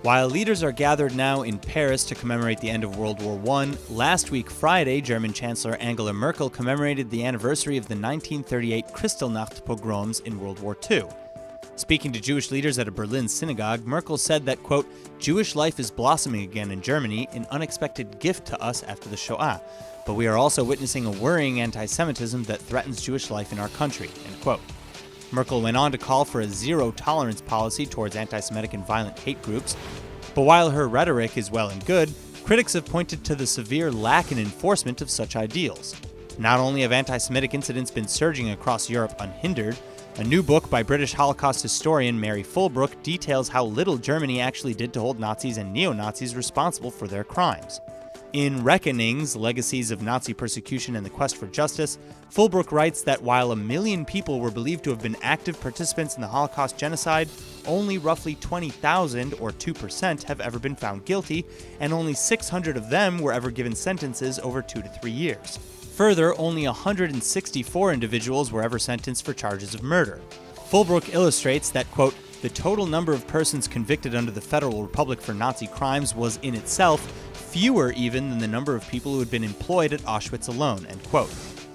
While leaders are gathered now in Paris to commemorate the end of World War I, last week Friday, German Chancellor Angela Merkel commemorated the anniversary of the 1938 Kristallnacht pogroms in World War II. Speaking to Jewish leaders at a Berlin synagogue, Merkel said that, quote, "Jewish life is blossoming again in Germany, an unexpected gift to us after the Shoah. But we are also witnessing a worrying anti-Semitism that threatens Jewish life in our country," end quote. Merkel went on to call for a zero-tolerance policy towards anti-Semitic and violent hate groups. But while her rhetoric is well and good, critics have pointed to the severe lack in enforcement of such ideals. Not only have anti-Semitic incidents been surging across Europe unhindered, a new book by British Holocaust historian Mary Fulbrook details how little Germany actually did to hold Nazis and neo-Nazis responsible for their crimes. In Reckonings, Legacies of Nazi Persecution and the Quest for Justice, Fulbrook writes that while 1 million people were believed to have been active participants in the Holocaust genocide, only roughly 20,000, or 2%, have ever been found guilty, and only 600 of them were ever given sentences over 2 to 3 years. Further, only 164 individuals were ever sentenced for charges of murder. Fulbrook illustrates that, quote, "The total number of persons convicted under the Federal Republic for Nazi crimes was in itself fewer even than the number of people who had been employed at Auschwitz alone," end quote.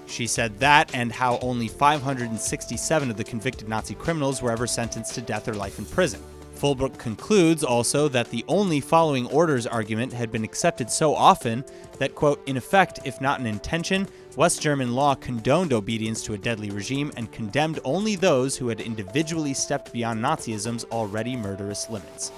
She said that and how only 567 of the convicted Nazi criminals were ever sentenced to death or life in prison. Fulbrook concludes also that the only following orders argument had been accepted so often that, quote, "In effect, if not in intention, West German law condoned obedience to a deadly regime and condemned only those who had individually stepped beyond Nazism's already murderous limits."